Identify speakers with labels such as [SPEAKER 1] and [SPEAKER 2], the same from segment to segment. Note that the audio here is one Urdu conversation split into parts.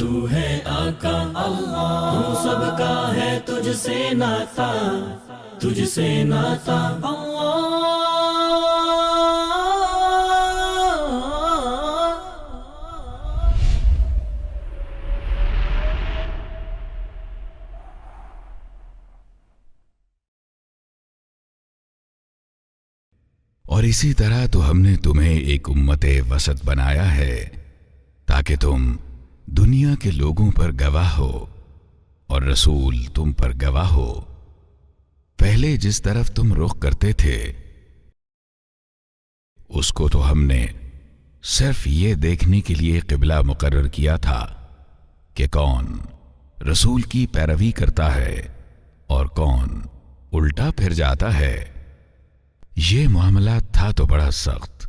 [SPEAKER 1] تو ہے آقا اللہ، ہم سب کا ہے تجھ سے ناتا، تجھ سے ناتا اللہ۔
[SPEAKER 2] اور اسی طرح تو ہم نے تمہیں ایک امت وسط بنایا ہے تاکہ تم دنیا کے لوگوں پر گواہ ہو اور رسول تم پر گواہ ہو۔ پہلے جس طرف تم رخ کرتے تھے اس کو تو ہم نے صرف یہ دیکھنے کے لیے قبلہ مقرر کیا تھا کہ کون رسول کی پیروی کرتا ہے اور کون الٹا پھر جاتا ہے۔ یہ معاملہ تھا تو بڑا سخت،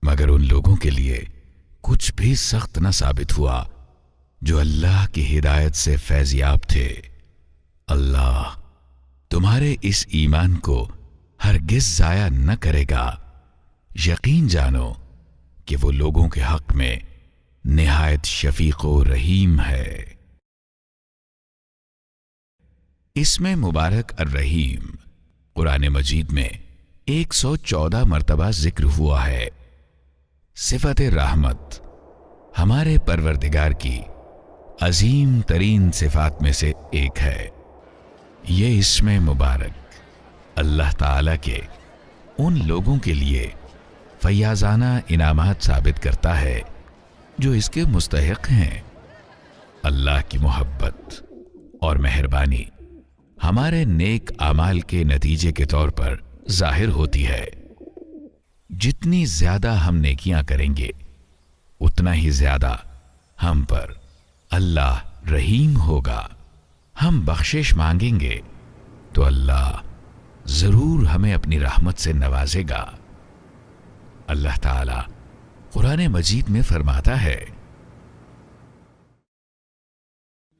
[SPEAKER 2] مگر ان لوگوں کے لیے کچھ بھی سخت نہ ثابت ہوا جو اللہ کی ہدایت سے فیضیاب تھے۔ اللہ تمہارے اس ایمان کو ہرگز ضائع نہ کرے گا۔ یقین جانو کہ وہ لوگوں کے حق میں نہایت شفیق و رحیم ہے۔ اس میں مبارک الرحیم قرآن مجید میں 114 مرتبہ ذکر ہوا ہے۔ صفت رحمت ہمارے پروردگار کی عظیم ترین صفات میں سے ایک ہے۔ یہ اسم مبارک اللہ تعالی کے ان لوگوں کے لیے فیاضانہ انعامات ثابت کرتا ہے جو اس کے مستحق ہیں۔ اللہ کی محبت اور مہربانی ہمارے نیک اعمال کے نتیجے کے طور پر ظاہر ہوتی ہے۔ جتنی زیادہ ہم نیکیاں کریں گے اتنا ہی زیادہ ہم پر اللہ رحیم ہوگا۔ ہم بخشش مانگیں گے تو اللہ ضرور ہمیں اپنی رحمت سے نوازے گا۔ اللہ تعالی قرآن مجید میں فرماتا ہے،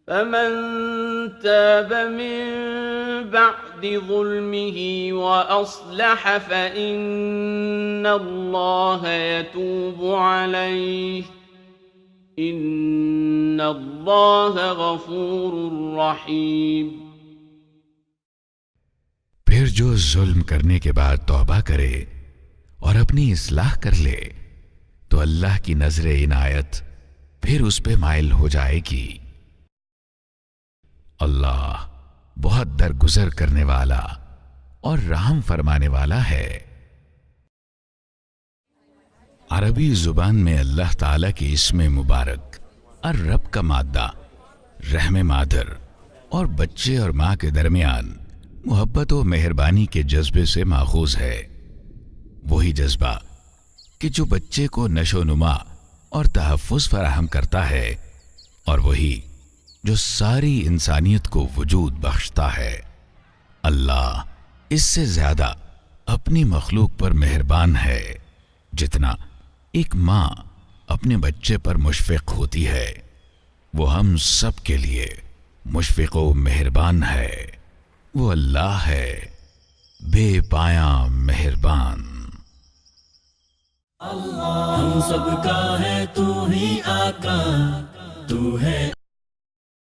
[SPEAKER 3] فمن تاب من بعد ظلمه وأصلح فإن الله يتوب عليه إن الله غفور رحيم۔
[SPEAKER 2] پھر جو ظلم کرنے کے بعد توبہ کرے اور اپنی اصلاح کر لے تو اللہ کی نظر عنایت پھر اس پہ مائل ہو جائے گی۔ اللہ بہت درگزر کرنے والا اور رحم فرمانے والا ہے۔ عربی زبان میں اللہ تعالی کے اسم مبارک الرب کا مادہ رحم مادر اور بچے اور ماں کے درمیان محبت و مہربانی کے جذبے سے ماخوذ ہے۔ وہی جذبہ کہ جو بچے کو نشو و نما اور تحفظ فراہم کرتا ہے، اور وہی جو ساری انسانیت کو وجود بخشتا ہے۔ اللہ اس سے زیادہ اپنی مخلوق پر مہربان ہے جتنا ایک ماں اپنے بچے پر مشفق ہوتی ہے۔ وہ ہم سب کے لیے مشفق و مہربان ہے۔ وہ اللہ ہے بے پایاں مہربان۔
[SPEAKER 1] اللہ ہم سب کا ہے تو ہی آقا، تو ہے